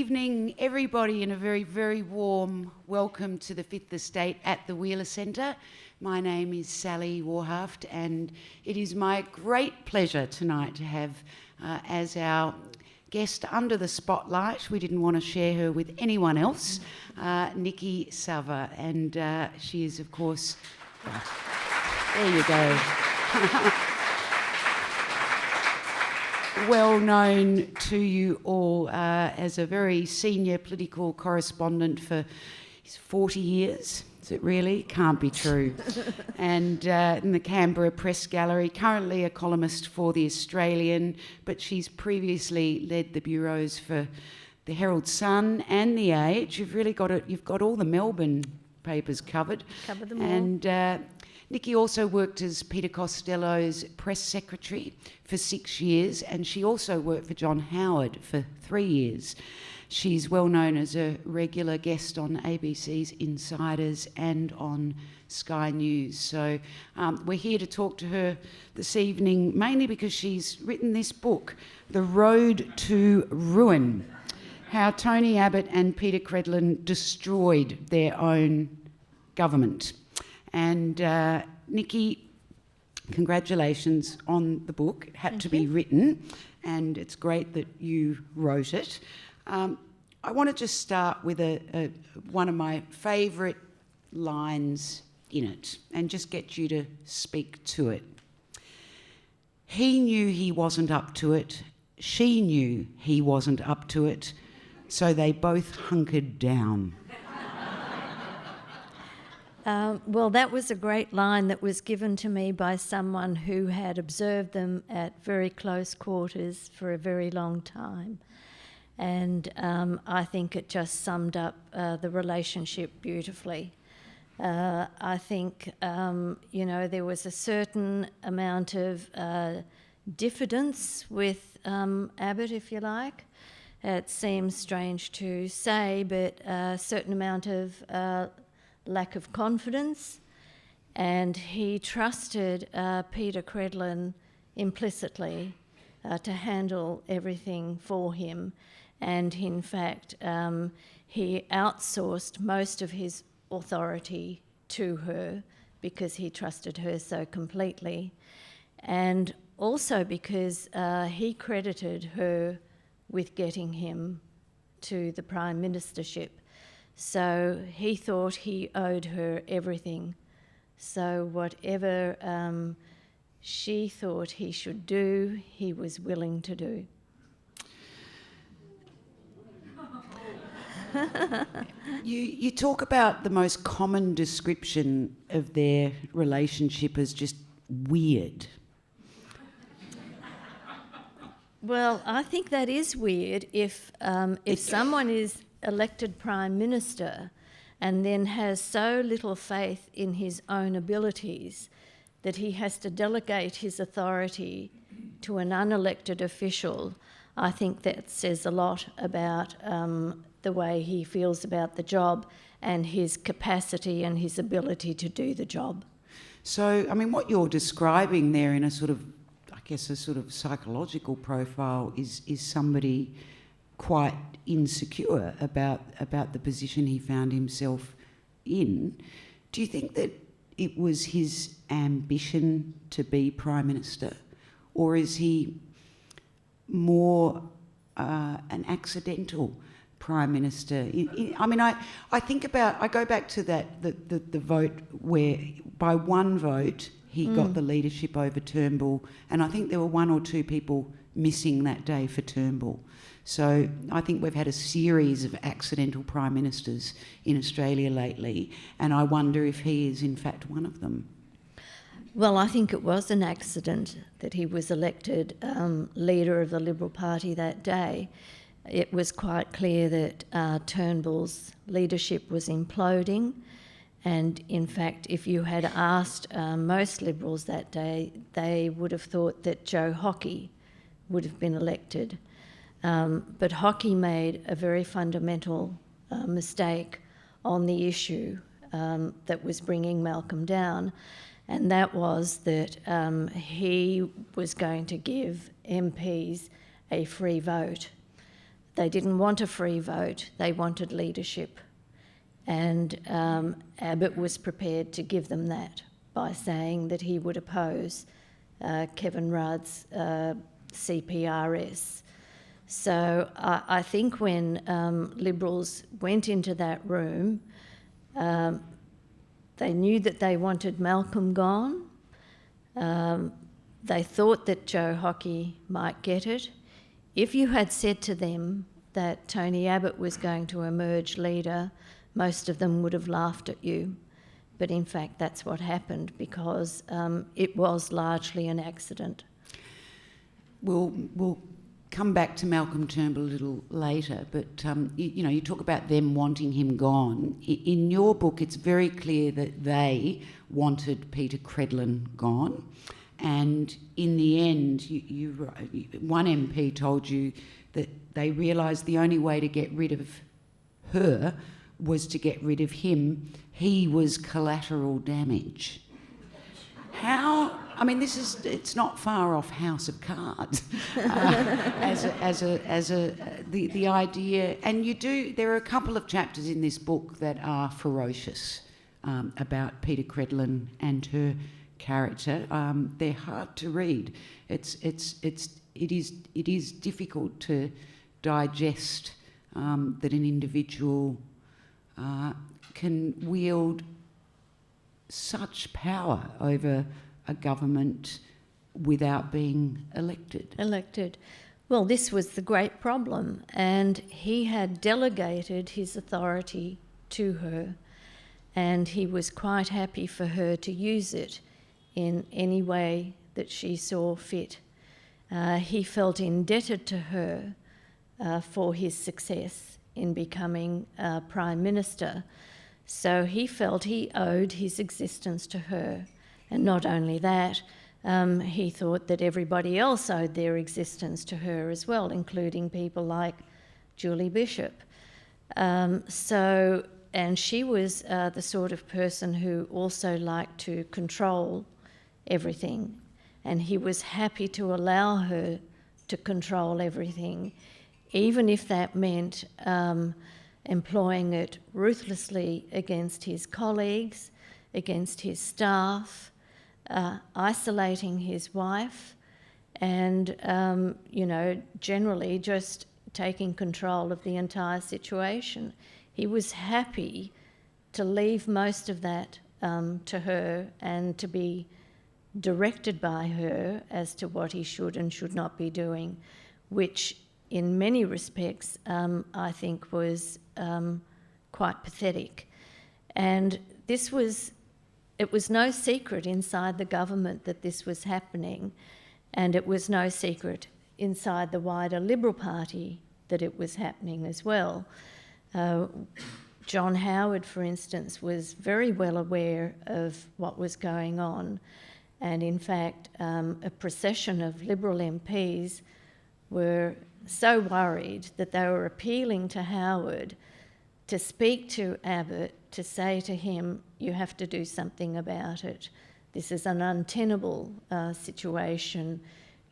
evening, everybody, and a very, very warm welcome to the Fifth Estate at the Wheeler Centre. My name is Sally Warhaft, and it is my great pleasure tonight to have as our guest under the spotlight. We didn't want to share her with anyone else, Niki Savva, and she is, of course, there you go. Well known to you all as a very senior political correspondent for 40 years. Is it really? Can't be true. And in the Canberra Press Gallery, currently a columnist for The Australian, but she's previously led the bureaus for the Herald Sun and The Age. You've really got it. You've got all the Melbourne papers covered. Covered them all. And Niki also worked as Peter Costello's press secretary for 6 years, and she also worked for John Howard for 3 years. She's well known as a regular guest on ABC's Insiders and on Sky News. So we're here to talk to her this evening, mainly because she's written this book, The Road to Ruin, How Tony Abbott and Peter Credlin Destroyed Their Own Government. And Niki, congratulations on the book. It had to be written, and it's great that you wrote it. I want to just start with one of my favourite lines in it and just get you to speak to it. He knew he wasn't up to it. She knew he wasn't up to it. So they both hunkered down. Well, that was a great line that was given to me by someone who had observed them at very close quarters for a very long time. And I think it just summed up the relationship beautifully. I think, there was a certain amount of diffidence with Abbott, if you like. It seems strange to say, but a certain amount of lack of confidence, and he trusted Peter Credlin implicitly to handle everything for him, and in fact he outsourced most of his authority to her because he trusted her so completely, and also because he credited her with getting him to the Prime Ministership. So he thought he owed her everything. So whatever she thought he should do, he was willing to do. You talk about the most common description of their relationship as just weird. Well, I think that is weird if someone is elected Prime Minister and then has so little faith in his own abilities that he has to delegate his authority to an unelected official. I think that says a lot about the way he feels about the job and his capacity and his ability to do the job. So, I mean, what you're describing there in a sort of psychological profile is somebody quite insecure about the position he found himself in. Do you think that it was his ambition to be Prime Minister, or is he more an accidental Prime Minister? I go back to the vote where by one vote he got the leadership over Turnbull, and I think there were one or two people missing that day for Turnbull. So I think we've had a series of accidental Prime Ministers in Australia lately, and I wonder if he is in fact one of them. Well, I think it was an accident that he was elected leader of the Liberal Party that day. It was quite clear that Turnbull's leadership was imploding, and in fact, if you had asked most Liberals that day, they would have thought that Joe Hockey would have been elected. But Hockey made a very fundamental mistake on the issue that was bringing Malcolm down, and that was that he was going to give MPs a free vote. They didn't want a free vote, they wanted leadership. And Abbott was prepared to give them that by saying that he would oppose Kevin Rudd's CPRS. So I think when Liberals went into that room, they knew that they wanted Malcolm gone. They thought that Joe Hockey might get it. If you had said to them that Tony Abbott was going to emerge leader, most of them would have laughed at you. But in fact, that's what happened, because it was largely an accident. We'll come back to Malcolm Turnbull a little later, but you talk about them wanting him gone. In your book, it's very clear that they wanted Abbott-Credlin gone, and in the end, one MP told you that they realised the only way to get rid of her was to get rid of him. He was collateral damage. How? I mean, it's not far off House of Cards the idea, and there are a couple of chapters in this book that are ferocious about Abbott-Credlin and her character. They're hard to read. It is difficult to digest that an individual can wield such power over a government without being elected. Well, this was the great problem, and he had delegated his authority to her, and he was quite happy for her to use it in any way that she saw fit. He felt indebted to her for his success in becoming Prime Minister, so he felt he owed his existence to her. And not only that, he thought that everybody else owed their existence to her as well, including people like Julie Bishop. And she was the sort of person who also liked to control everything, and he was happy to allow her to control everything, even if that meant employing it ruthlessly against his colleagues, against his staff, isolating his wife, and, generally just taking control of the entire situation. He was happy to leave most of that to her and to be directed by her as to what he should and should not be doing, which in many respects I think was quite pathetic. And it was no secret inside the government that this was happening, and it was no secret inside the wider Liberal Party that it was happening as well. John Howard, for instance, was very well aware of what was going on, and in fact a procession of Liberal MPs were so worried that they were appealing to Howard to speak to Abbott, to say to him, you have to do something about it. This is an untenable situation.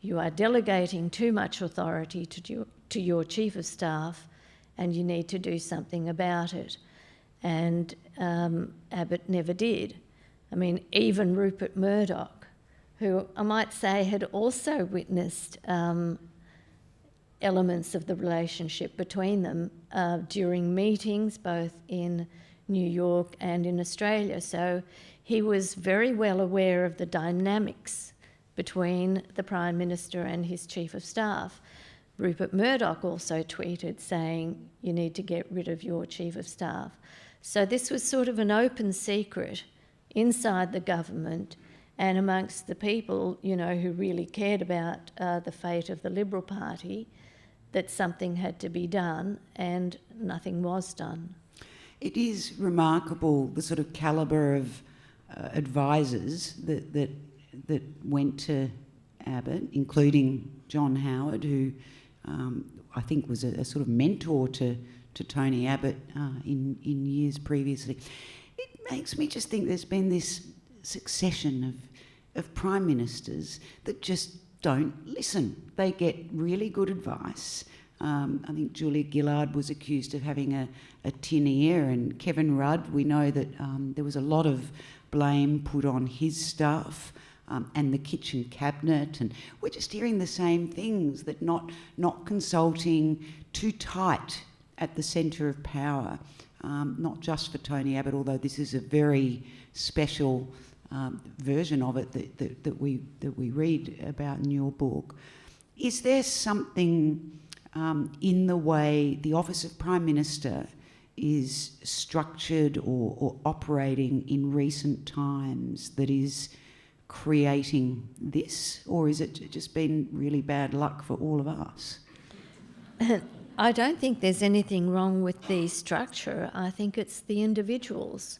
You are delegating too much authority to your Chief of Staff, and you need to do something about it. And Abbott never did. I mean, even Rupert Murdoch, who I might say had also witnessed elements of the relationship between them during meetings both in New York and in Australia. So he was very well aware of the dynamics between the Prime Minister and his Chief of Staff. Rupert Murdoch also tweeted saying, you need to get rid of your Chief of Staff. So this was sort of an open secret inside the government and amongst the people, who really cared about the fate of the Liberal Party, that something had to be done, and nothing was done. It is remarkable the sort of calibre of advisors that went to Abbott, including John Howard, who I think was a sort of mentor to Tony Abbott in years previously. It makes me just think there's been this succession of prime ministers that just don't listen. They get really good advice. I think Julia Gillard was accused of having a tin ear, and Kevin Rudd, we know that there was a lot of blame put on his staff and the kitchen cabinet, and we're just hearing the same things, that not consulting, too tight at the centre of power, not just for Tony Abbott, although this is a very special version of it that we read about in your book. Is there something in the way the Office of Prime Minister is structured or operating in recent times that is creating this, or is it just been really bad luck for all of us? I don't think there's anything wrong with the structure. I think it's the individuals.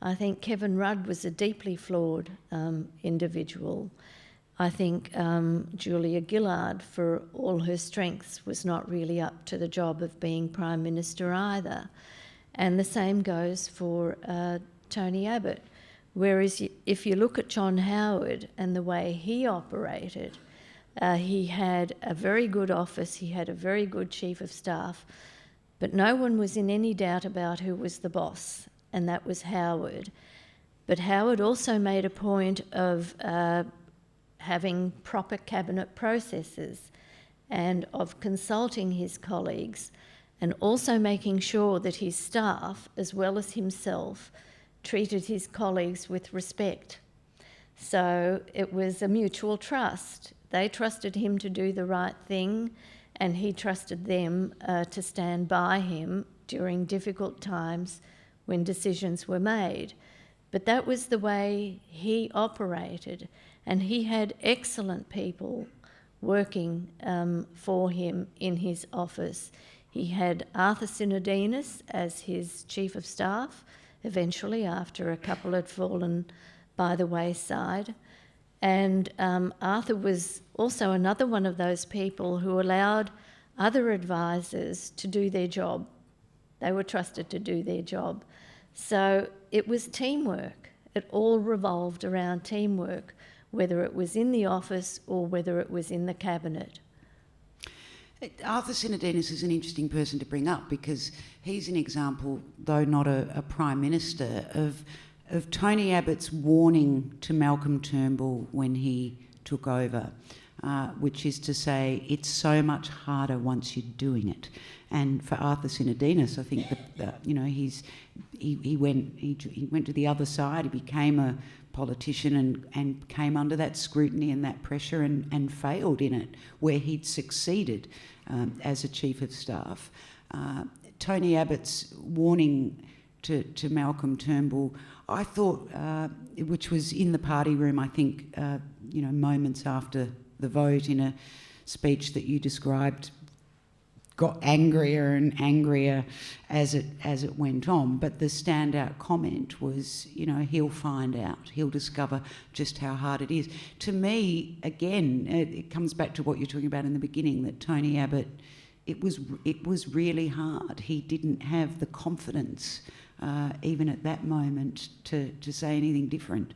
I think Kevin Rudd was a deeply flawed individual. I think Julia Gillard, for all her strengths, was not really up to the job of being Prime Minister either. And the same goes for Tony Abbott. Whereas if you look at John Howard and the way he operated, he had a very good office, he had a very good chief of staff, but no one was in any doubt about who was the boss, and that was Howard. But Howard also made a point of having proper cabinet processes and of consulting his colleagues, and also making sure that his staff, as well as himself, treated his colleagues with respect. So it was a mutual trust. They trusted him to do the right thing, and he trusted them to stand by him during difficult times when decisions were made. But that was the way he operated, and he had excellent people working for him in his office. He had Arthur Sinodinos as his chief of staff, eventually, after a couple had fallen by the wayside. And Arthur was also another one of those people who allowed other advisors to do their job. They were trusted to do their job. So it was teamwork. It all revolved around teamwork, whether it was in the office or whether it was in the cabinet. Arthur Sinodinos is an interesting person to bring up, because he's an example, though not a Prime Minister, of Tony Abbott's warning to Malcolm Turnbull when he took over, which is to say, it's so much harder once you're doing it. And for Arthur Sinodinos, I think he went to the other side. He became a politician and came under that scrutiny and that pressure and failed in it, where he'd succeeded as a chief of staff. Tony Abbott's warning to Malcolm Turnbull, I thought, which was in the party room, I think, moments after the vote, in a speech that you described, got angrier and angrier as it went on. But the standout comment was, he'll find out, he'll discover just how hard it is. To me, again, it comes back to what you're talking about in the beginning, that Tony Abbott, it was really hard. He didn't have the confidence, even at that moment, to say anything different.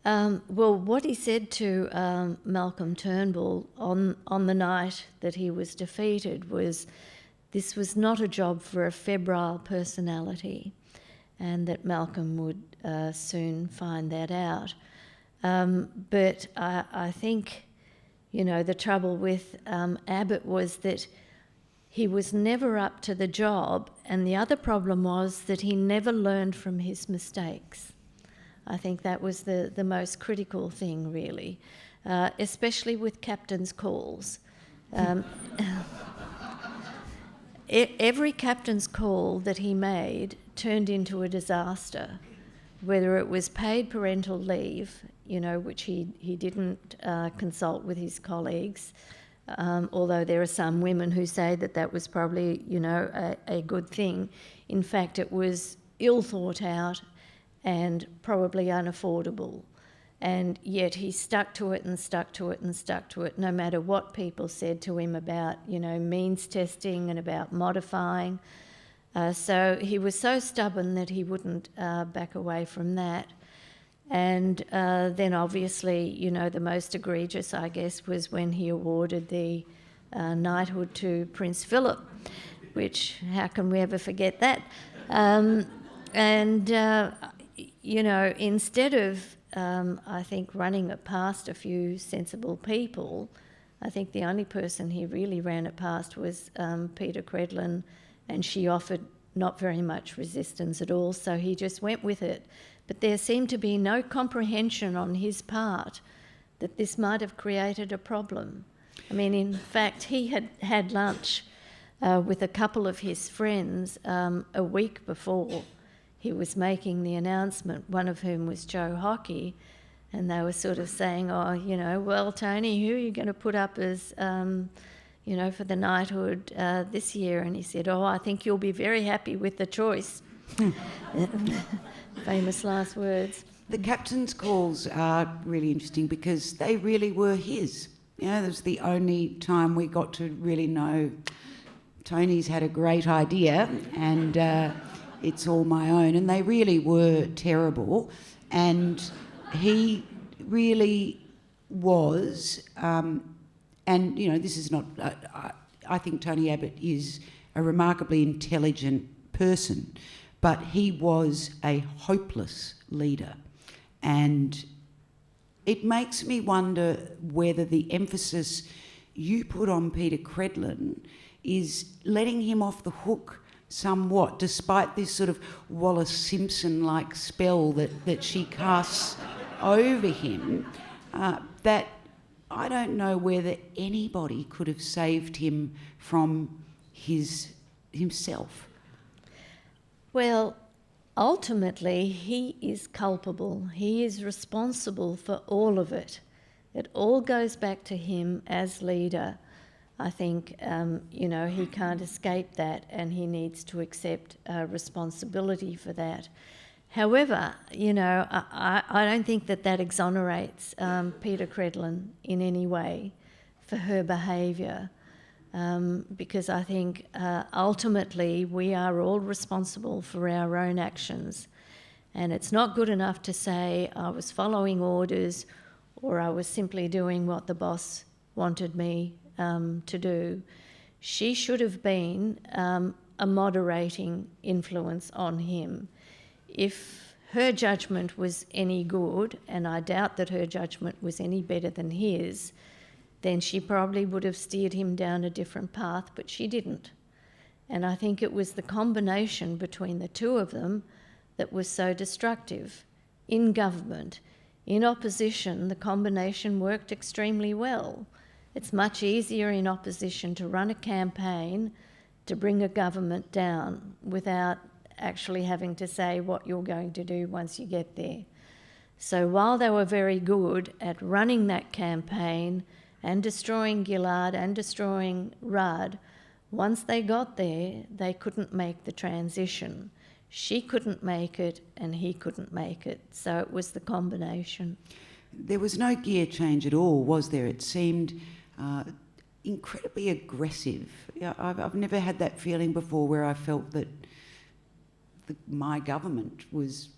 Well, what he said to Malcolm Turnbull on the night that he was defeated was, this was not a job for a febrile personality, and that Malcolm would soon find that out. But I think, the trouble with Abbott was that he was never up to the job, and the other problem was that he never learned from his mistakes. I think that was the most critical thing, really, especially with captain's calls. Every captain's call that he made turned into a disaster, whether it was paid parental leave, which he didn't consult with his colleagues, although there are some women who say that was probably, a good thing. In fact, it was ill thought out and probably unaffordable. And yet he stuck to it and stuck to it and stuck to it, no matter what people said to him about, means testing and about modifying. So he was so stubborn that he wouldn't back away from that. And then obviously, the most egregious, I guess, was when he awarded the knighthood to Prince Philip, which, how can we ever forget that? Instead of, I think, running it past a few sensible people, I think the only person he really ran it past was Peta-Credlin, and she offered not very much resistance at all, so he just went with it. But there seemed to be no comprehension on his part that this might have created a problem. I mean, in fact, he had had lunch with a couple of his friends a week before he was making the announcement, one of whom was Joe Hockey, and they were sort of saying, well, Tony, who are you going to put up as, for the knighthood this year? And he said, I think you'll be very happy with the choice. Famous last words. The captain's calls are really interesting because they really were his. That was the only time we got to really know Tony's had a great idea and it's all my own. And they really were terrible. And he really was, this is not... I think Tony Abbott is a remarkably intelligent person, but he was a hopeless leader. And it makes me wonder whether the emphasis you put on Peta-Credlin is letting him off the hook somewhat, despite this sort of Wallace Simpson-like spell that she casts over him, that I don't know whether anybody could have saved him from himself. Well, ultimately, he is culpable. He is responsible for all of it. It all goes back to him as leader. I think, he can't escape that and he needs to accept responsibility for that. However, I don't think that exonerates Peta-Credlin in any way for her behaviour. Because I think ultimately we are all responsible for our own actions, and it's not good enough to say I was following orders or I was simply doing what the boss wanted me to do. She should have been a moderating influence on him. If her judgment was any good, and I doubt that her judgment was any better than his, then she probably would have steered him down a different path, but she didn't. And I think it was the combination between the two of them that was so destructive. In government, in opposition, the combination worked extremely well. It's much easier in opposition to run a campaign to bring a government down without actually having to say what you're going to do once you get there. So while they were very good at running that campaign and destroying Gillard and destroying Rudd, once they got there, they couldn't make the transition. She couldn't make it and he couldn't make it. So it was the combination. There was no gear change at all, was there? It seemed incredibly aggressive. I've never had that feeling before where I felt that my government was,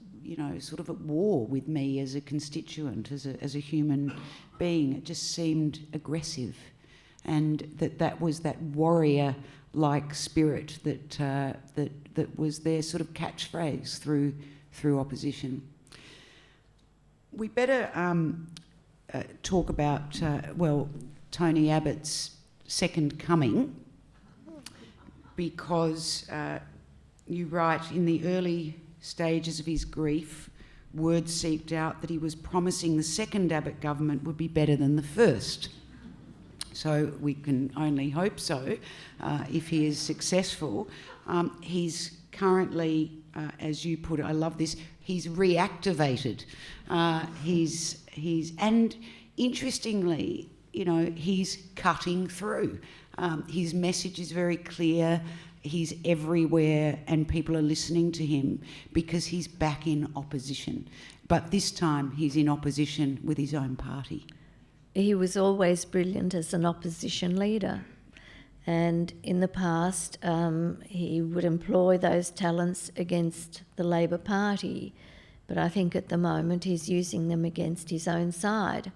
sort of at war with me as a constituent, as a human being. It just seemed aggressive, and that was that warrior-like spirit that was their sort of catchphrase through opposition. We better talk about Tony Abbott's second coming, because you write, in the early stages of his grief, word seeped out that he was promising the second Abbott government would be better than the first. So we can only hope so if he is successful. He's currently, as you put it, I love this, he's reactivated. And interestingly, he's cutting through. His message is very clear. He's everywhere and people are listening to him because he's back in opposition. But this time he's in opposition with his own party. He was always brilliant as an opposition leader. And in the past, he would employ those talents against the Labor Party. But I think at the moment he's using them against his own side.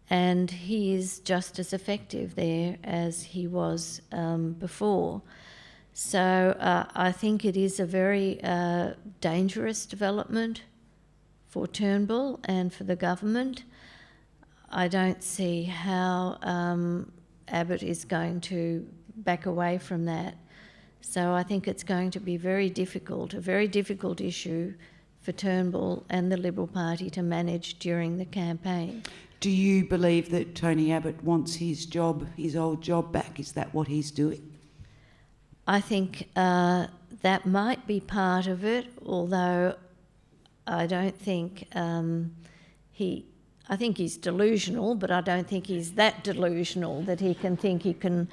and he is just as effective there as he was before. So I think it is a very dangerous development for Turnbull and for the government. I don't see how Abbott is going to back away from that. So I think it's going to be a very difficult issue for Turnbull and the Liberal Party to manage during the campaign. Do you believe that Tony Abbott wants his old job back? Is that what he's doing? I think that might be part of it, although I don't think I think he's delusional, but I don't think he's that delusional that he can think he can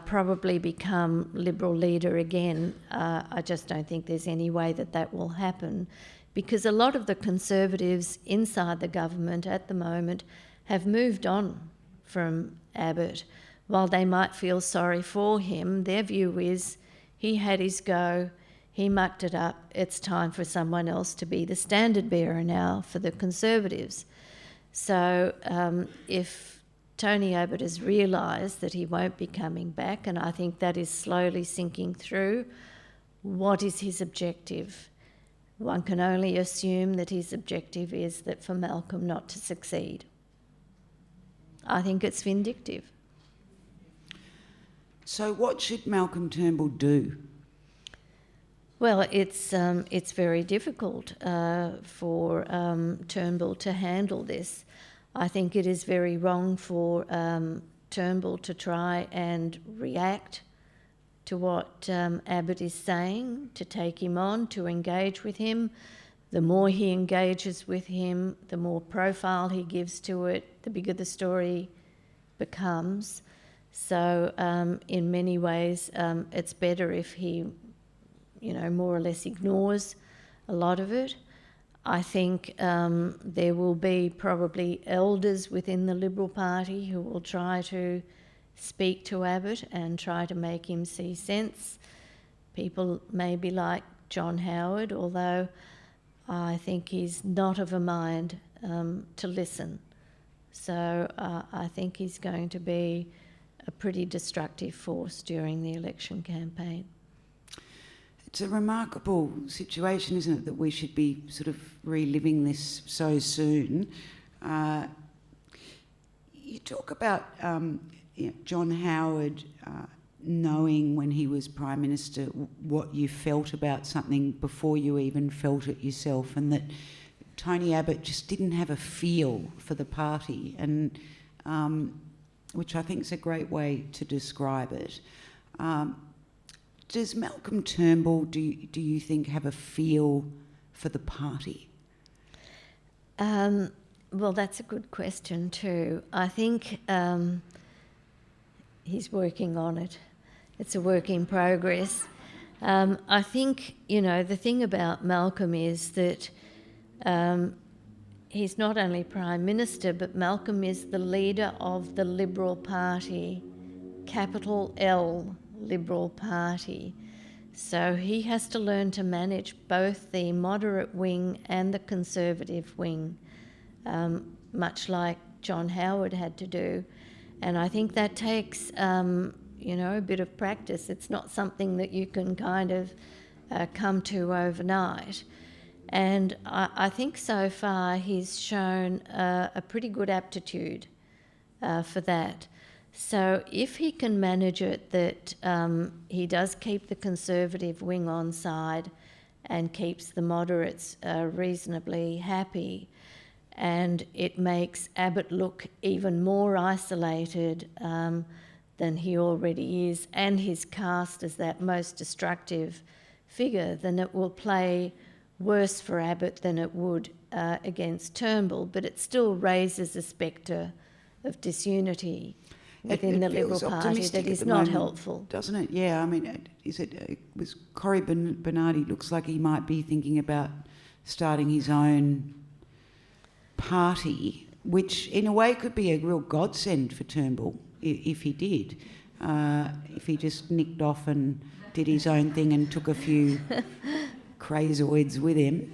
probably become Liberal leader again. I just don't think there's any way that will happen, because a lot of the Conservatives inside the government at the moment have moved on from Abbott. While they might feel sorry for him, their view is he had his go, he mucked it up, it's time for someone else to be the standard bearer now for the Conservatives. So if Tony Abbott has realised that he won't be coming back, and I think that is slowly sinking through, what is his objective? One can only assume that his objective is that for Malcolm not to succeed. I think it's vindictive. So what should Malcolm Turnbull do? Well, it's very difficult for Turnbull to handle this. I think it is very wrong for Turnbull to try and react to what Abbott is saying, to take him on, to engage with him. The more he engages with him, the more profile he gives to it, the bigger the story becomes. So in many ways, it's better if he, more or less ignores a lot of it. I think there will be probably elders within the Liberal Party who will try to speak to Abbott and try to make him see sense. People maybe like John Howard, although I think he's not of a mind to listen. So I think he's going to be a pretty destructive force during the election campaign. It's a remarkable situation, isn't it, that we should be sort of reliving this so soon. You talk about John Howard knowing when he was Prime Minister what you felt about something before you even felt it yourself, and that Tony Abbott just didn't have a feel for the party, and which I think is a great way to describe it. Does Malcolm Turnbull, do you think, have a feel for the party? Well, that's a good question too. I think he's working on it. It's a work in progress. I think, the thing about Malcolm is that he's not only Prime Minister, but Malcolm is the leader of the Liberal Party, capital L, Liberal Party. So he has to learn to manage both the moderate wing and the Conservative wing, much like John Howard had to do. And I think that takes, a bit of practice. It's not something that you can kind of come to overnight. And I think so far he's shown a pretty good aptitude for that. So if he can manage it that he does keep the Conservative wing on side and keeps the moderates reasonably happy, and it makes Abbott look even more isolated than he already is, and he's cast as that most destructive figure, then it will play worse for Abbott than it would against Turnbull, but it still raises a spectre of disunity within the Liberal Party that is not helpful. Doesn't it? Yeah, I mean, was Cory Bernardi looks like he might be thinking about starting his own party, which in a way could be a real godsend for Turnbull if he did. If he just nicked off and did his own thing and took a few crazoids with him,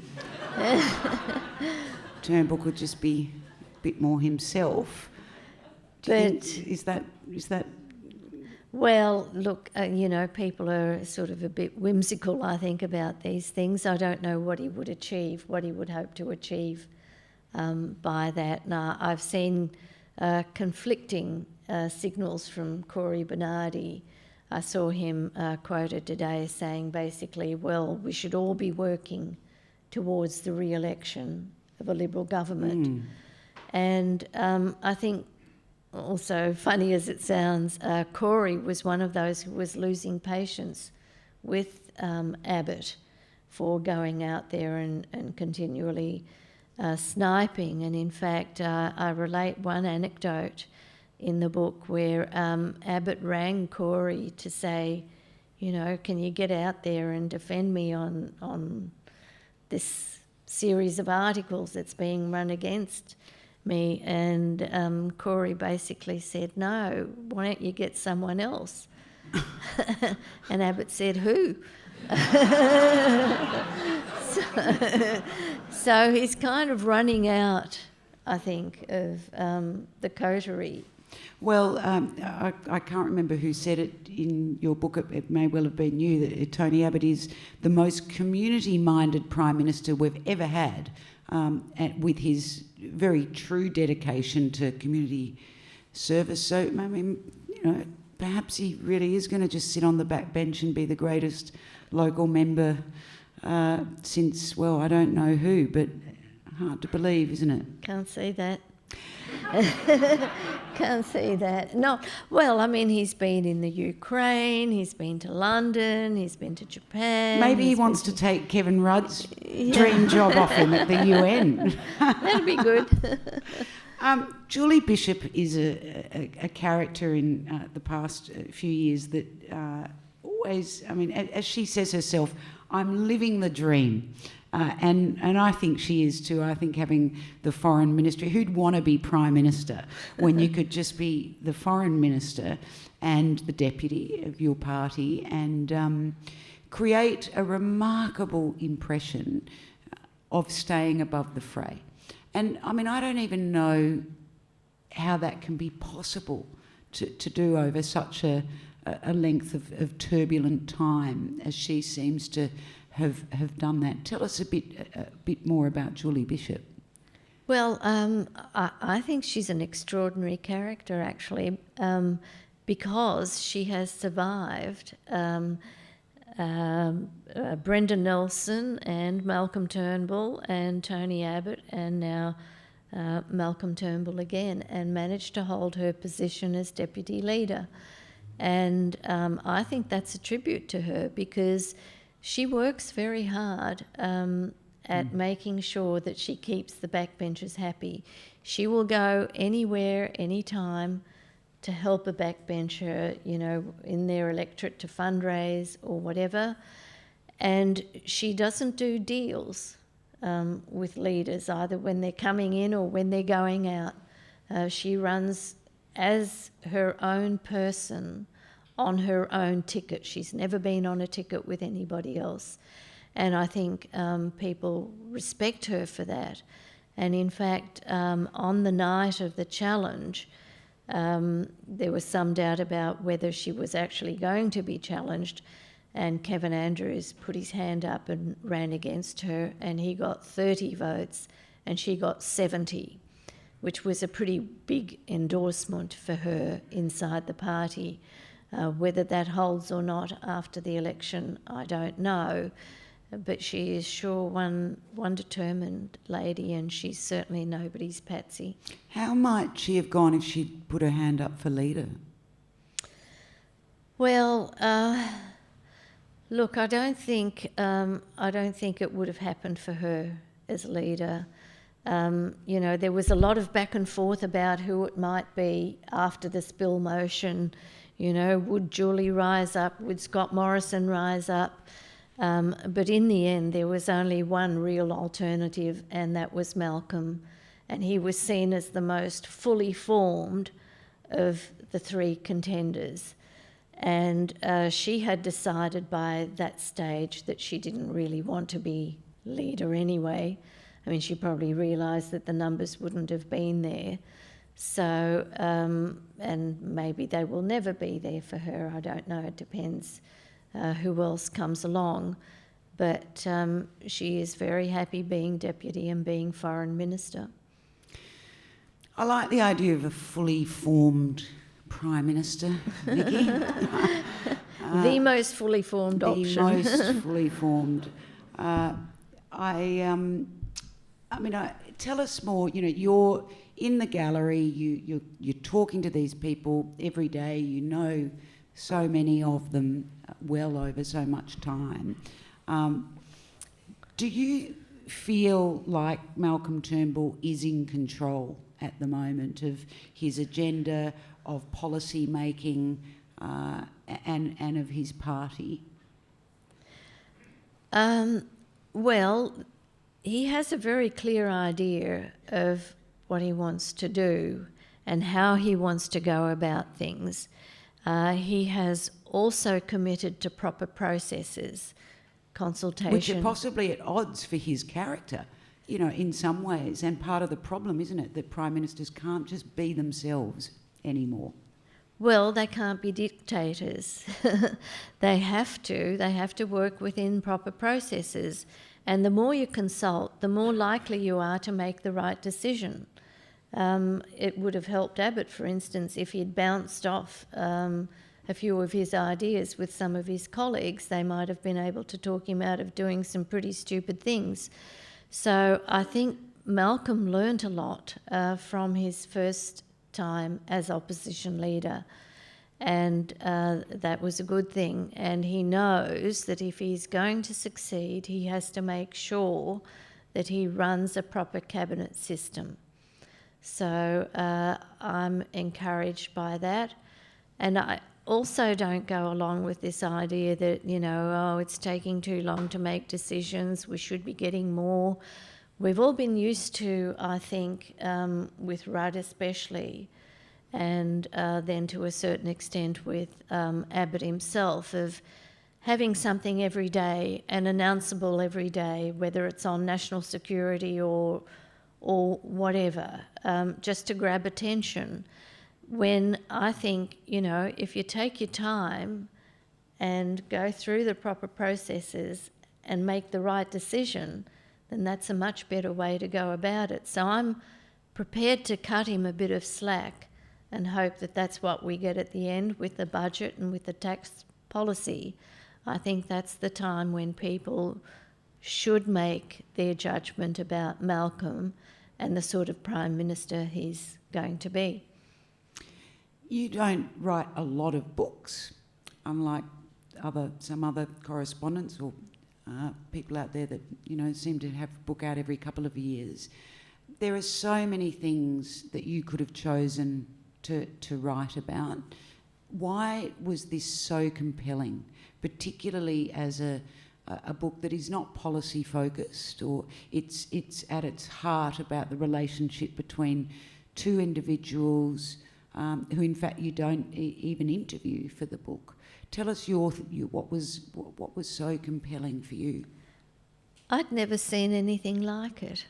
Turnbull could just be a bit more himself. Is that? Well, look, people are sort of a bit whimsical, I think, about these things. I don't know what he would achieve, what he would hope to achieve by that. Now, I've seen conflicting signals from Corey Bernardi. I saw him quoted today saying basically, well, we should all be working towards the re-election of a Liberal government. And I think, also, funny as it sounds, Corey was one of those who was losing patience with Abbott for going out there and continually sniping. And in fact, I relate one anecdote in the book where Abbott rang Corey to say, can you get out there and defend me on this series of articles that's being run against me? And Corey basically said, no, why don't you get someone else? And Abbott said, who? So he's kind of running out, I think, of the coterie. Well, I can't remember who said it in your book. It may well have been you, that Tony Abbott is the most community-minded Prime Minister we've ever had, with his very true dedication to community service. So, I mean, perhaps he really is going to just sit on the back bench and be the greatest local member since, well, I don't know who, but hard to believe, isn't it? Can't see that. Can't see that. No, well, I mean, he's been in the Ukraine, he's been to London, he's been to Japan. Maybe he wants to take Kevin Rudd's dream job off him at the UN. That'd be good. Julie Bishop is a character in the past few years that always, I mean, as she says herself, I'm living the dream. And I think she is too. I think having the foreign ministry, who'd want to be Prime Minister when you could just be the foreign minister and the deputy of your party and create a remarkable impression of staying above the fray. And I mean, I don't even know how that can be possible to do over such a length of turbulent time as she seems to have done that. Tell us a bit more about Julie Bishop. Well, I think she's an extraordinary character, actually, because she has survived Brendan Nelson and Malcolm Turnbull and Tony Abbott and now Malcolm Turnbull again, and managed to hold her position as deputy leader. And I think that's a tribute to her, because she works very hard at making sure that she keeps the backbenchers happy. She will go anywhere, anytime to help a backbencher, in their electorate to fundraise or whatever. And she doesn't do deals with leaders, either when they're coming in or when they're going out. She runs as her own person on her own ticket. She's never been on a ticket with anybody else. And I think people respect her for that. And in fact, on the night of the challenge, there was some doubt about whether she was actually going to be challenged, and Kevin Andrews put his hand up and ran against her, and he got 30 votes and she got 70, which was a pretty big endorsement for her inside the party. Whether that holds or not after the election, I don't know, but she is sure one determined lady, and she's certainly nobody's patsy. How might she have gone if she'd put her hand up for leader? Well, look, I don't think it would have happened for her as leader. There was a lot of back and forth about who it might be after the spill motion. Would Julie rise up? Would Scott Morrison rise up? But in the end, there was only one real alternative, and that was Malcolm. And he was seen as the most fully formed of the three contenders. And she had decided by that stage that she didn't really want to be leader anyway. I mean, she probably realised that the numbers wouldn't have been there. So, and maybe they will never be there for her, I don't know, it depends who else comes along. But she is very happy being deputy and being foreign minister. I like the idea of a fully formed Prime Minister, Niki. The most fully formed option. The most fully formed. Tell us more. You know, you're in the gallery. You're talking to these people every day. You know so many of them well over so much time. Do you feel like Malcolm Turnbull is in control at the moment of his agenda, of policy making, and of his party? Well, he has a very clear idea of what he wants to do and how he wants to go about things. He has also committed to proper processes, consultation. Which are possibly at odds for his character, you know, in some ways. And part of the problem, isn't it, that Prime Ministers can't just be themselves anymore? Well, they can't be dictators. They have to work within proper processes. And the more you consult, the more likely you are to make the right decision. It would have helped Abbott, for instance, if he'd bounced off a few of his ideas with some of his colleagues. They might have been able to talk him out of doing some pretty stupid things. So I think Malcolm learnt a lot from his first time as opposition leader, and that was a good thing. And he knows that if he's going to succeed, he has to make sure that he runs a proper cabinet system. So I'm encouraged by that. And I also don't go along with this idea that, you know, oh, it's taking too long to make decisions, we should be getting more. We've all been used to, I think, with Rudd especially, and then to a certain extent with Abbott himself, of having something every day and announceable every day, whether it's on national security or whatever, just to grab attention. When I think, you know, if you take your time and go through the proper processes and make the right decision, then that's a much better way to go about it. So I'm prepared to cut him a bit of slack and hope that that's what we get at the end with the budget and with the tax policy. I think that's the time when people should make their judgment about Malcolm and the sort of Prime Minister he's going to be. You don't write a lot of books, unlike some other correspondents or people out there that, you know, seem to have a book out every couple of years. There are so many things that you could have chosen to write about. Why was this so compelling, particularly as a book that is not policy focused, or it's at its heart about the relationship between two individuals who in fact you don't even interview for the book? Tell us what was so compelling for you. I'd never seen anything like it.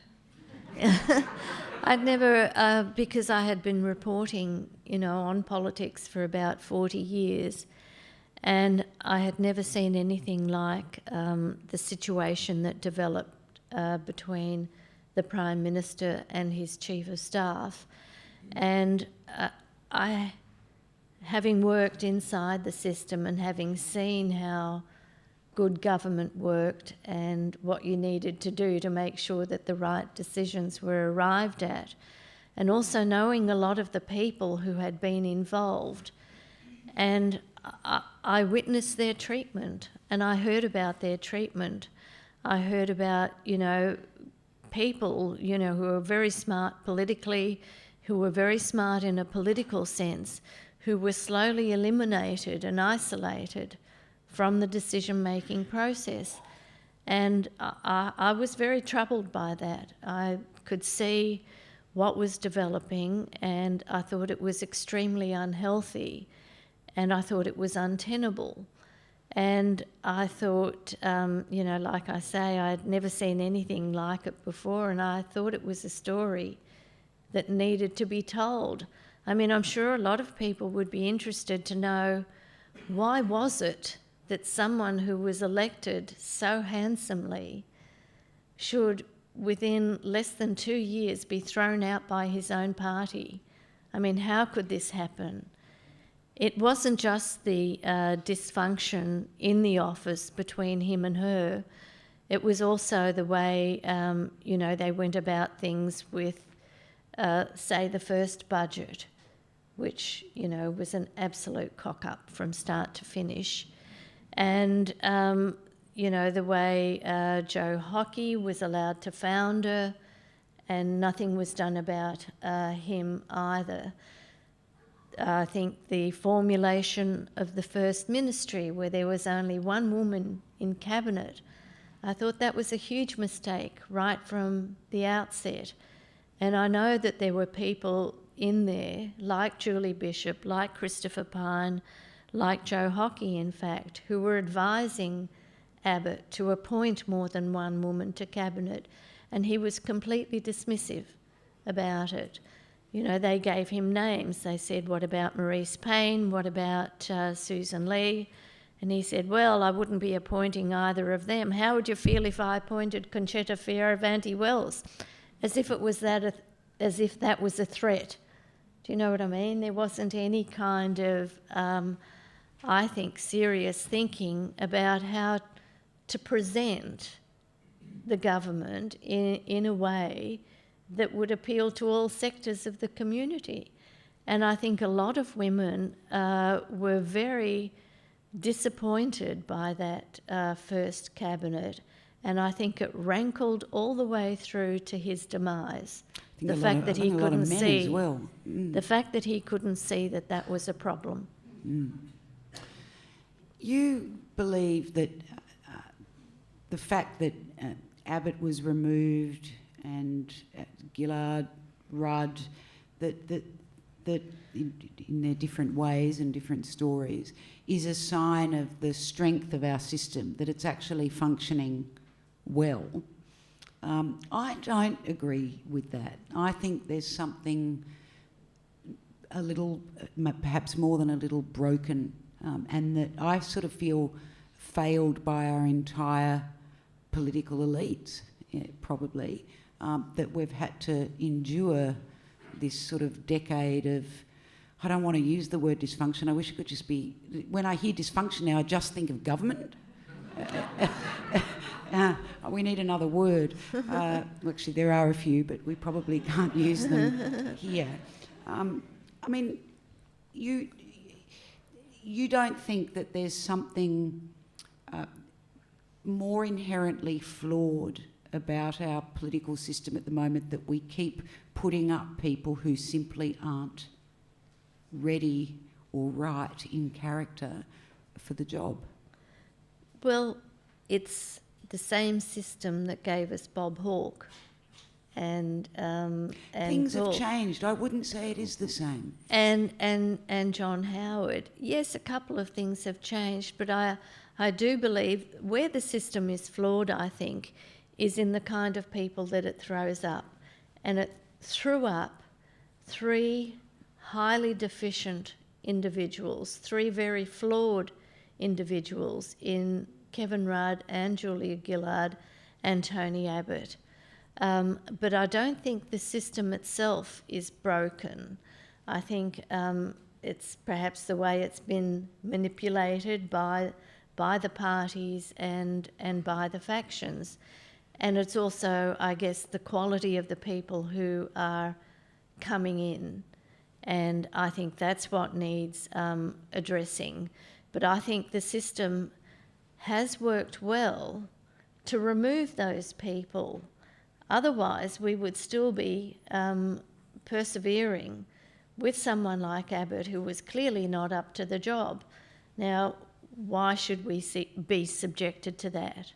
I'd never, because I had been reporting, you know, on politics for about 40 years, and I had never seen anything like the situation that developed between the Prime Minister and his Chief of Staff. And I, having worked inside the system and having seen how good government worked and what you needed to do to make sure that the right decisions were arrived at, and also knowing a lot of the people who had been involved. And I witnessed their treatment, and I heard about their treatment. I heard about, you know, people, you know, who are very smart politically, who were very smart in a political sense, who were slowly eliminated and isolated from the decision-making process. And I was very troubled by that. I could see what was developing, and I thought it was extremely unhealthy, and I thought it was untenable. And I thought, you know, like I say, I'd never seen anything like it before, and I thought it was a story that needed to be told. I mean, I'm sure a lot of people would be interested to know, why was it that someone who was elected so handsomely should, within less than 2 years, be thrown out by his own party? I mean, how could this happen? It wasn't just the dysfunction in the office between him and her. It was also the way, they went about things with, say, the first budget, which, was an absolute cock-up from start to finish. And, the way Joe Hockey was allowed to founder, and nothing was done about him either. I think the formulation of the first ministry, where there was only one woman in cabinet, I thought that was a huge mistake right from the outset. And I know that there were people in there, like Julie Bishop, like Christopher Pyne, like Joe Hockey, in fact, who were advising Abbott to appoint more than one woman to cabinet, and he was completely dismissive about it. They gave him names. They said, what about Maurice Payne? What about Susan Lee? And he said, well, I wouldn't be appointing either of them. How would you feel if I appointed Conchetta Fierravanti-Wells? As if that was a threat. Do you know what I mean? There wasn't any kind of, I think, serious thinking about how to present the government in a way that would appeal to all sectors of the community. And I think a lot of women were very disappointed by that first cabinet, and I think it rankled all the way through to his demise. The fact that he couldn't see, the fact that he couldn't see that was a problem. You believe that the fact that Abbott was removed and Gillard, Rudd, that in their different ways and different stories, is a sign of the strength of our system, that it's actually functioning well. I don't agree with that. I think there's something a little, perhaps more than a little broken, and that I sort of feel failed by our entire political elite, probably, that we've had to endure this sort of decade of, I don't want to use the word dysfunction, I wish it could just be, when I hear dysfunction now I just think of government. We need another word. Actually there are a few, but we probably can't use them here. I mean, you don't think that there's something more inherently flawed about our political system at the moment, that we keep putting up people who simply aren't ready or right in character for the job? Well, it's the same system that gave us Bob Hawke. And things have changed. I wouldn't say it is the same. And John Howard. Yes, a couple of things have changed, but I do believe where the system is flawed, I think, is in the kind of people that it throws up. And it threw up 3 highly deficient individuals, 3 very flawed individuals in Kevin Rudd and Julia Gillard and Tony Abbott. But I don't think the system itself is broken. I think it's perhaps the way it's been manipulated by the parties and by the factions. And it's also, I guess, the quality of the people who are coming in. And I think that's what needs addressing. But I think the system has worked well to remove those people. Otherwise, we would still be persevering with someone like Abbott, who was clearly not up to the job. Now, why should we be subjected to that?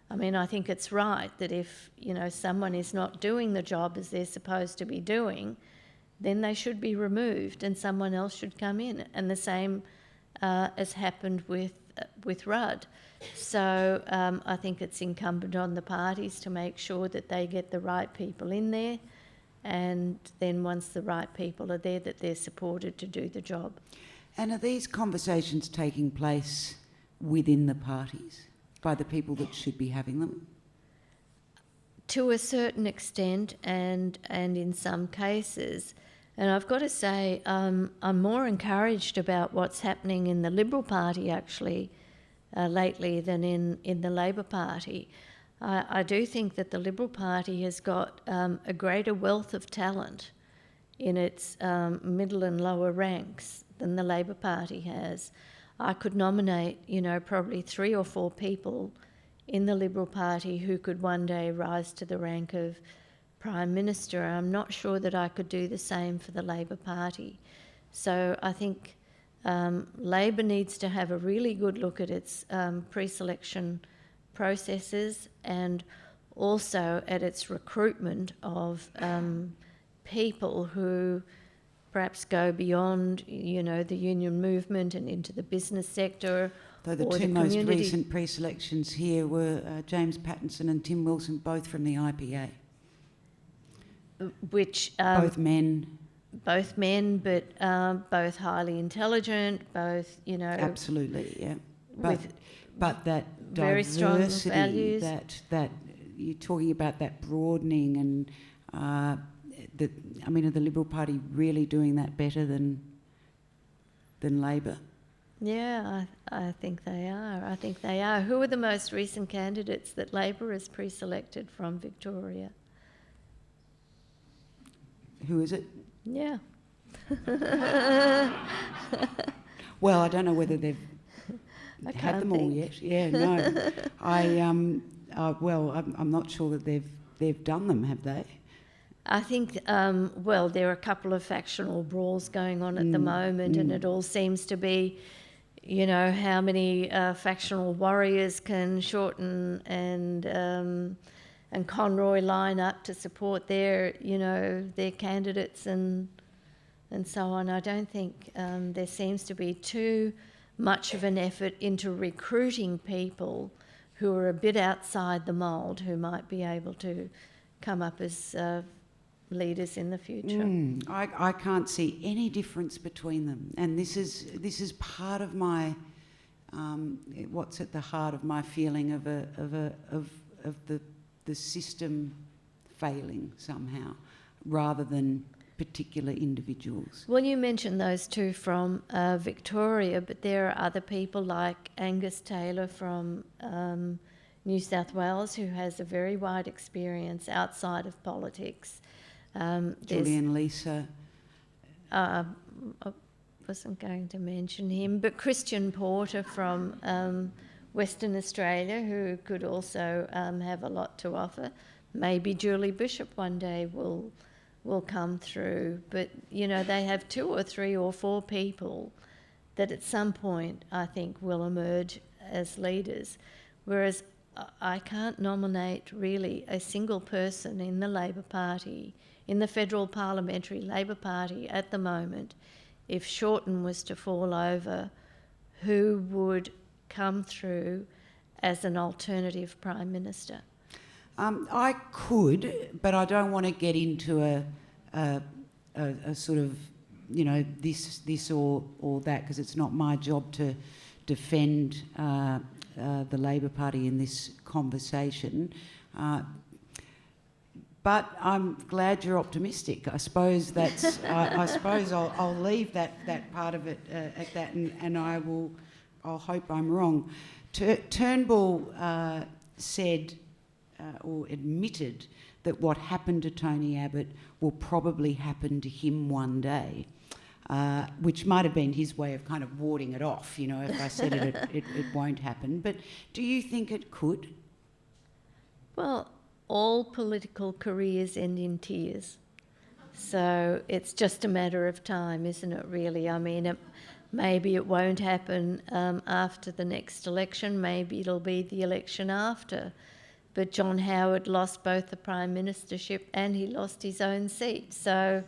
I mean, I think it's right that if, someone is not doing the job as they're supposed to be doing, then they should be removed and someone else should come in. And the same as happened with Rudd. So I think it's incumbent on the parties to make sure that they get the right people in there and then once the right people are there, that they're supported to do the job. And are these conversations taking place within the parties by the people that should be having them? To a certain extent, and in some cases. And I've got to say, I'm more encouraged about what's happening in the Liberal Party, actually, lately than in the Labor Party. I do think that the Liberal Party has got a greater wealth of talent in its middle and lower ranks than the Labor Party has. I could nominate, probably 3 or 4 people in the Liberal Party who could one day rise to the rank of Prime Minister. I'm not sure that I could do the same for the Labor Party. So I think Labor needs to have a really good look at its pre-selection processes and also at its recruitment of people who perhaps go beyond, the union movement and into the business sector. Though the two most recent pre-selections here were James Pattinson and Tim Wilson, both from the IPA. Which both men. Both men, but both highly intelligent, both, Absolutely, yeah. But that very strong diversity, values. that you're talking about, that broadening, and are the Liberal Party really doing that better than Labor? Yeah, I think they are. Who are the most recent candidates that Labor has pre-selected from Victoria? Who is it? Yeah. Well, I don't know whether they've had them all yet. Yeah, no. I'm not sure that they've done them, have they? I think, there are a couple of factional brawls going on at the moment, and it all seems to be, how many factional warriors can Shorten and Conroy line up to support their candidates and so on. I don't think there seems to be too much of an effort into recruiting people who are a bit outside the mould, who might be able to come up as leaders in the future. I can't see any difference between them, and this is part of my what's at the heart of my feeling of the system failing somehow, rather than particular individuals. Well, you mentioned those two from Victoria, but there are other people like Angus Taylor from New South Wales, who has a very wide experience outside of politics. Julian Lisa. I wasn't going to mention him, but Christian Porter from Western Australia, who could also have a lot to offer. Maybe Julie Bishop one day will come through, but they have 2 or 3 or 4 people that at some point I think will emerge as leaders, whereas I can't nominate really a single person in the Labor Party, in the Federal Parliamentary Labor Party at the moment. If Shorten was to fall over, who would come through as an alternative Prime Minister? I could, but I don't want to get into a sort of, this or that, because it's not my job to defend the Labor Party in this conversation. But I'm glad you're optimistic. I suppose that's. I suppose I'll leave that part of it at that, and I'll hope I'm wrong. Turnbull said or admitted that what happened to Tony Abbott will probably happen to him one day, which might have been his way of kind of warding it off. If I said it won't happen. But do you think it could? Well, all political careers end in tears. So it's just a matter of time, isn't it, really? I mean, maybe it won't happen after the next election. Maybe it'll be the election after. But John Howard lost both the Prime Ministership and he lost his own seat. So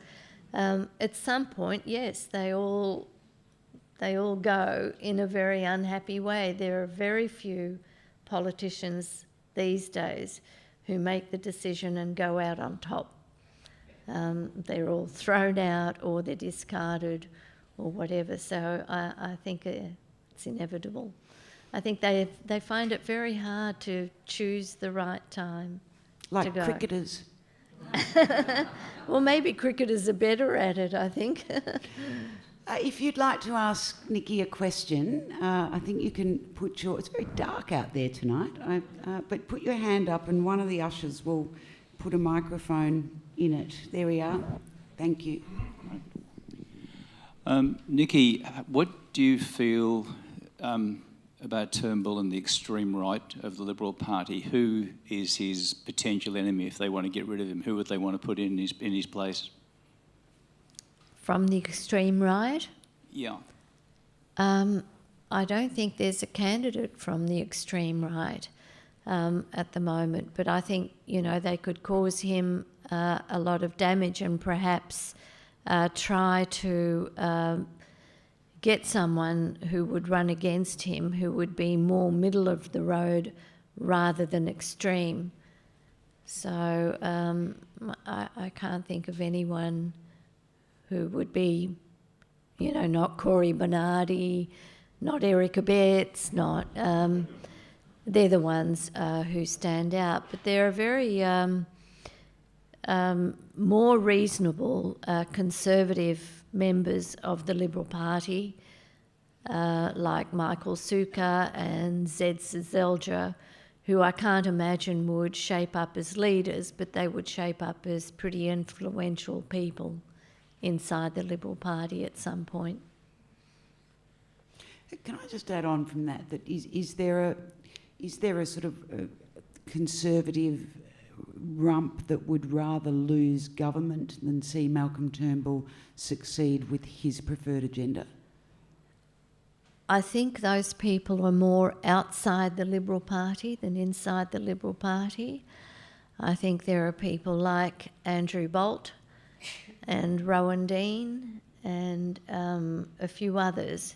at some point, yes, they all go in a very unhappy way. There are very few politicians these days who make the decision and go out on top. they're all thrown out or they're discarded or whatever. So I think it's inevitable. I think they find it very hard to choose the right time to go. Like cricketers. Well, maybe cricketers are better at it, I think. If you'd like to ask Niki a question, I think you can put your... It's very dark out there tonight, but put your hand up and one of the ushers will put a microphone in it. There we are. Thank you. Niki, what do you feel about Turnbull and the extreme right of the Liberal Party? Who is his potential enemy if they want to get rid of him? Who would they want to put in his place? From the extreme right? Yeah. I don't think there's a candidate from the extreme right at the moment, but I think, they could cause him a lot of damage and perhaps try to get someone who would run against him who would be more middle of the road rather than extreme. So I can't think of anyone who would be, not Cory Bernardi, not Eric Abetz, not... they're the ones who stand out. But there are very more reasonable conservative members of the Liberal Party, like Michael Sukkar and Zed Sezelja, who I can't imagine would shape up as leaders, but they would shape up as pretty influential people inside the Liberal Party at some point. Can I just add on from that is there a sort of conservative rump that would rather lose government than see Malcolm Turnbull succeed with his preferred agenda? I think those people are more outside the Liberal Party than inside the Liberal Party. I think there are people like Andrew Bolt and Rowan Dean and a few others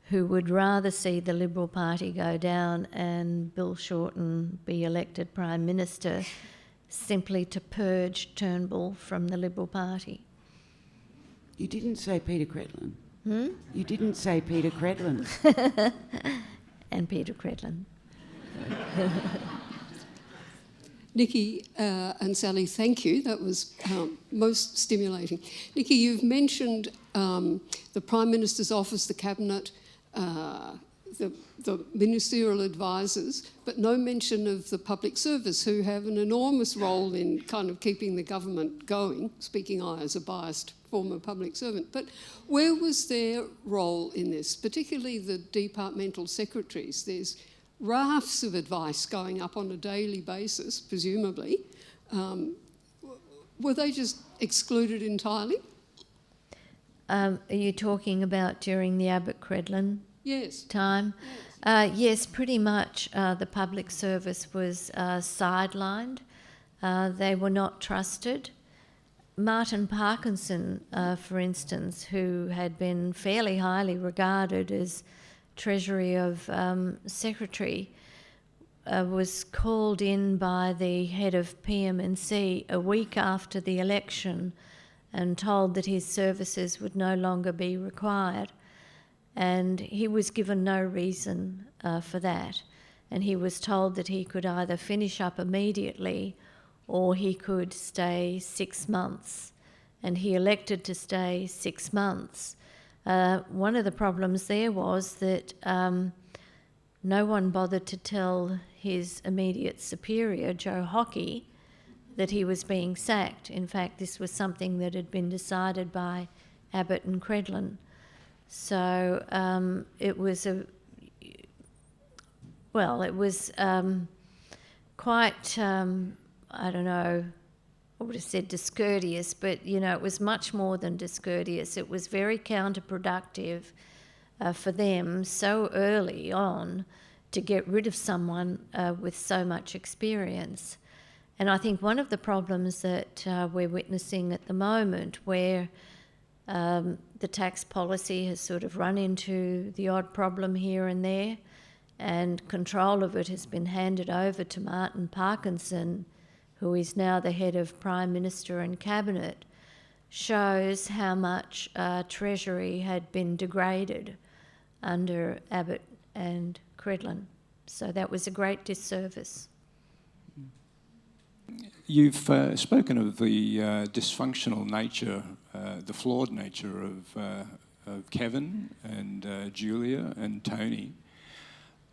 who would rather see the Liberal Party go down and Bill Shorten be elected Prime Minister simply to purge Turnbull from the Liberal Party. You didn't say Peter Credlin. You didn't say Peter Credlin. And Peter Credlin. Niki and Sally, thank you. That was most stimulating. Niki, you've mentioned the Prime Minister's office, the Cabinet, the ministerial advisors, but no mention of the public service, who have an enormous role in kind of keeping the government going, speaking I as a biased former public servant. But where was their role in this, particularly the departmental secretaries? There's rafts of advice going up on a daily basis, presumably. Were they just excluded entirely? Are you talking about during the Abbott-Credlin time? Yes, pretty much the public service was sidelined. They were not trusted. Martin Parkinson, for instance, who had been fairly highly regarded as Treasury of Secretary, was called in by the head of PM&C a week after the election and told that his services would no longer be required. And he was given no reason for that. And he was told that he could either finish up immediately or he could stay 6 months. And he elected to stay 6 months. One of the problems there was that no one bothered to tell his immediate superior, Joe Hockey, that he was being sacked. In fact, this was something that had been decided by Abbott and Credlin. So it was quite, I don't know, I would have said discourteous, but, it was much more than discourteous. It was very counterproductive for them so early on to get rid of someone with so much experience. And I think one of the problems that we're witnessing at the moment, where the tax policy has sort of run into the odd problem here and there, and control of it has been handed over to Martin Parkinson, who is now the head of Prime Minister and Cabinet, shows how much Treasury had been degraded under Abbott and Credlin. So that was a great disservice. You've spoken of the dysfunctional nature, the flawed nature of Kevin and Julia and Tony.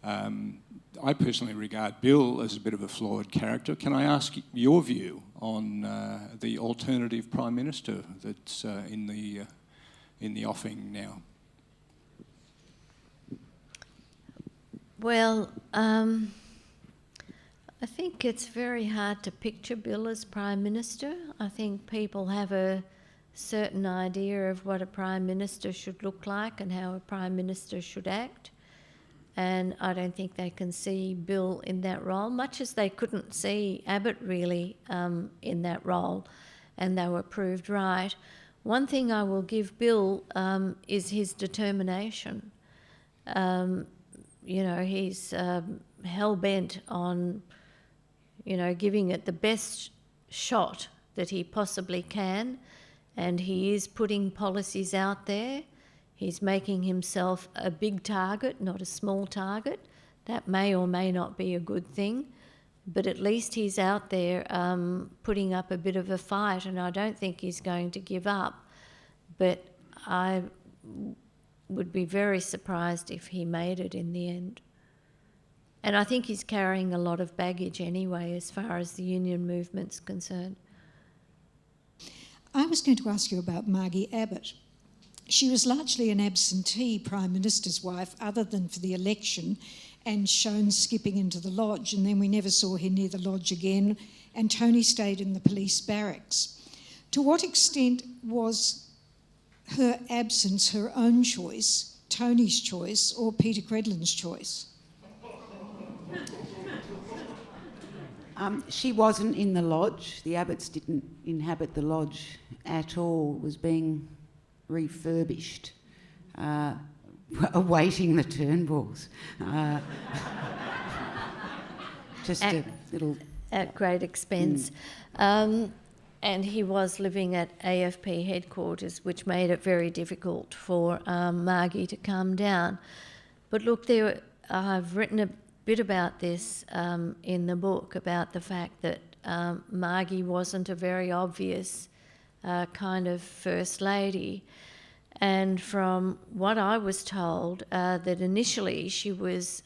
I personally regard Bill as a bit of a flawed character. Can I ask your view on the alternative Prime Minister that's in the offing now? Well, I think it's very hard to picture Bill as Prime Minister. I think people have a certain idea of what a Prime Minister should look like and how a Prime Minister should act. And I don't think they can see Bill in that role, much as they couldn't see Abbott really in that role, and they were proved right. One thing I will give Bill is his determination. He's hell-bent on, giving it the best shot that he possibly can, and he is putting policies out there. He's making himself a big target, not a small target. That may or may not be a good thing, but at least he's out there putting up a bit of a fight, and I don't think he's going to give up. But I would be very surprised if he made it in the end. And I think he's carrying a lot of baggage anyway as far as the union movement's concerned. I was going to ask you about Maggie Abbott. She was largely an absentee Prime Minister's wife, other than for the election, and shown skipping into the lodge, and then we never saw her near the lodge again, and Tony stayed in the police barracks. To what extent was her absence her own choice, Tony's choice, or Peter Credlin's choice? She wasn't in the lodge. The Abbotts didn't inhabit the lodge at all. It was being refurbished, awaiting the Turnbulls. Just a little... At great expense. And he was living at AFP headquarters, which made it very difficult for Margie to come down. But look, I've written a bit about this in the book, about the fact that Margie wasn't a very obvious kind of First Lady. And from what I was told, that initially she was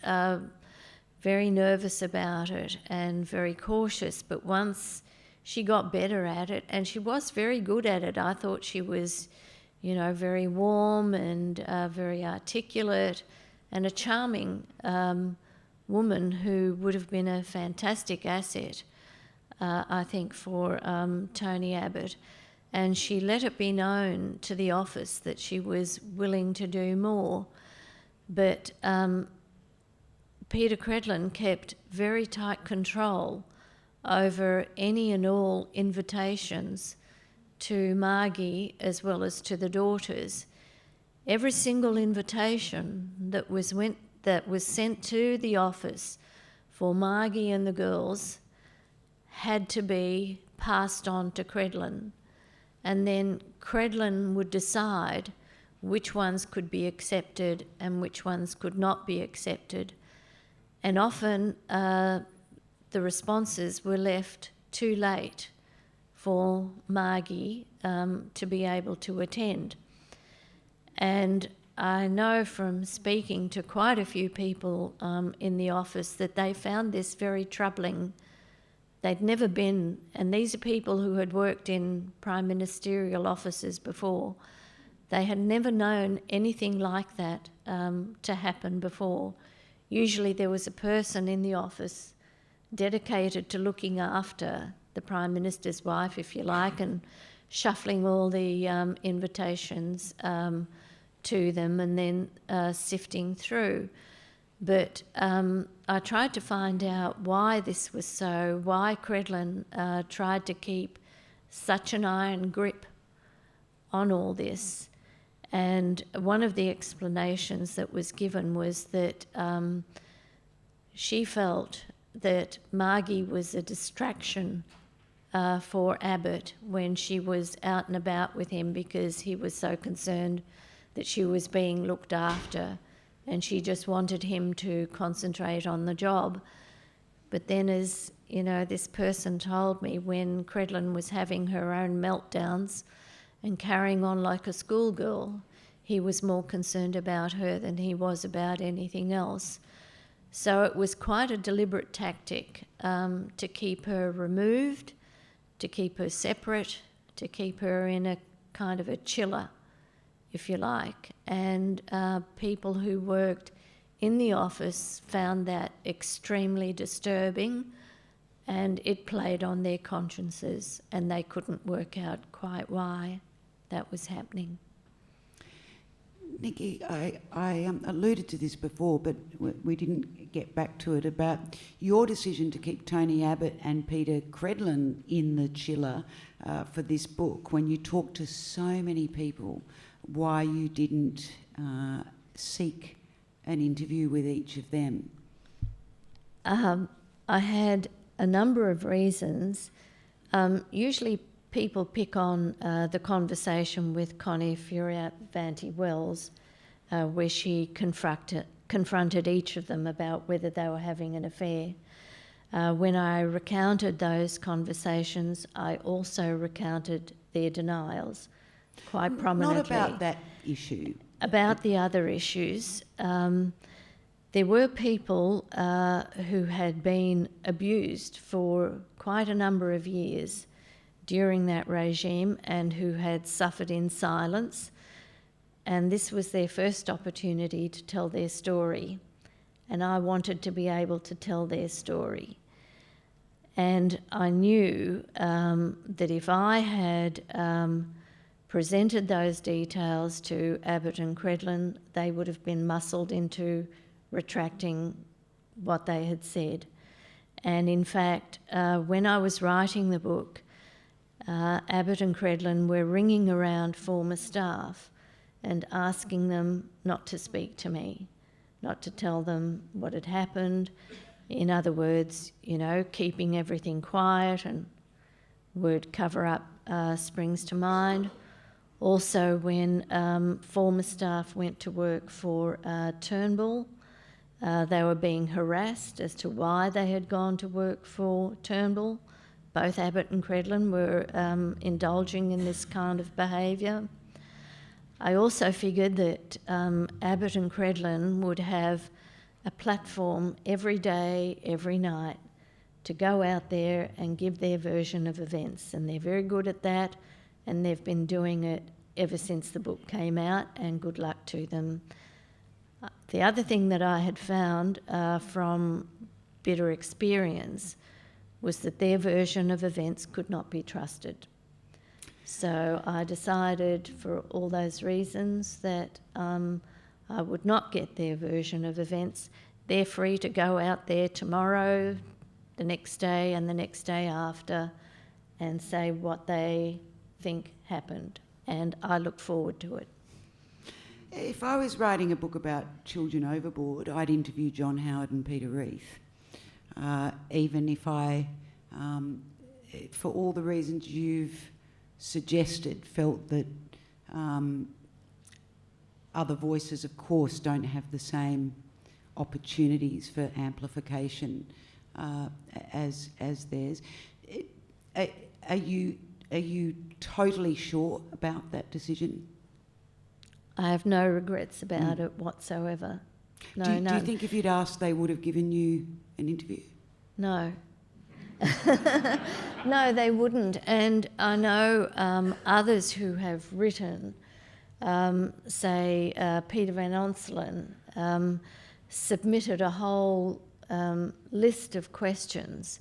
very nervous about it and very cautious, but once she got better at it, and she was very good at it. I thought she was, very warm and very articulate and a charming woman who would have been a fantastic asset, I think, for Tony Abbott. And she let it be known to the office that she was willing to do more. But Peter Credlin kept very tight control over any and all invitations to Margie as well as to the daughters. Every single invitation that was sent to the office for Margie and the girls had to be passed on to Credlin. And then Credlin would decide which ones could be accepted and which ones could not be accepted. And often the responses were left too late for Margie to be able to attend. And I know from speaking to quite a few people in the office that they found this very troubling. They'd never been, and these are people who had worked in prime ministerial offices before, they had never known anything like that to happen before. Usually there was a person in the office dedicated to looking after the Prime Minister's wife, if you like, and shuffling all the invitations to them and then sifting through. But I tried to find out why this was so, why Credlin tried to keep such an iron grip on all this. And one of the explanations that was given was that she felt that Margie was a distraction for Abbott when she was out and about with him, because he was so concerned that she was being looked after and she just wanted him to concentrate on the job. But then, as you know, this person told me, when Credlin was having her own meltdowns and carrying on like a schoolgirl, he was more concerned about her than he was about anything else. So it was quite a deliberate tactic to keep her removed, to keep her separate, to keep her in a kind of a chiller, if you like. And people who worked in the office found that extremely disturbing, and it played on their consciences, and they couldn't work out quite why that was happening. Niki, I alluded to this before, but we didn't get back to it, about your decision to keep Tony Abbott and Peter Credlin in the chiller for this book, when you talked to so many people, why you didn't seek an interview with each of them. I had a number of reasons. Usually people pick on the conversation with Connie Furiat-Vanty-Wells, where she confronted each of them about whether they were having an affair. When I recounted those conversations, I also recounted their denials quite prominently. Not about that issue. About the other issues. There were people who had been abused for quite a number of years during that regime and who had suffered in silence, and this was their first opportunity to tell their story, and I wanted to be able to tell their story. And I knew that if I had presented those details to Abbott and Credlin, they would have been muscled into retracting what they had said. And in fact, when I was writing the book, Abbott and Credlin were ringing around former staff and asking them not to speak to me, not to tell them what had happened. In other words, you know, keeping everything quiet, and word cover up springs to mind. Also, when former staff went to work for Turnbull, they were being harassed as to why they had gone to work for Turnbull. Both Abbott and Credlin were indulging in this kind of behaviour. I also figured that Abbott and Credlin would have a platform every day, every night, to go out there and give their version of events. And they're very good at that, and they've been doing it ever since the book came out, and good luck to them. The other thing that I had found from bitter experience was that their version of events could not be trusted. So I decided, for all those reasons, that I would not get their version of events. They're free to go out there tomorrow, the next day and the next day after, and say what they think happened, and I look forward to it. If I was writing a book about children overboard, I'd interview John Howard and Peter Reith. Even if I, for all the reasons you've suggested, felt that other voices, of course, don't have the same opportunities for amplification as theirs. Are you totally sure about that decision? I have no regrets about it whatsoever. No, do you think if you'd asked, they would have given you an interview? No. No, they wouldn't. And I know others who have written, say Peter Van Onselen, submitted a whole list of questions,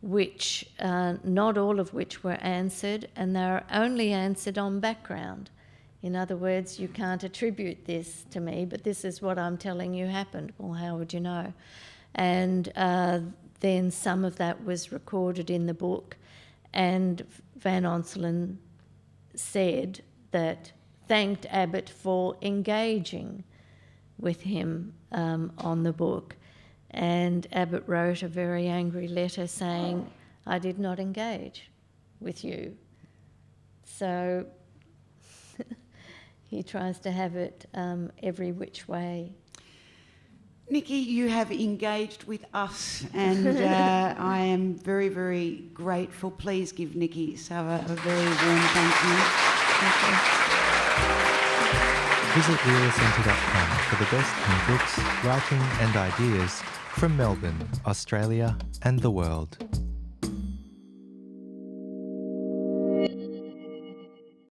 which not all of which were answered, and they were only answered on background. In other words, you can't attribute this to me, but this is what I'm telling you happened. Well, how would you know? And then some of that was recorded in the book, and Van Onselen said that, thanked Abbott for engaging with him on the book. And Abbott wrote a very angry letter saying, I did not engage. with you. So he tries to have it every which way. Niki, you have engaged with us, and I am very, very grateful. Please give Niki Savva a very warm thank you. Visit realcentre.com for the best in books, writing and ideas from Melbourne, Australia and the world.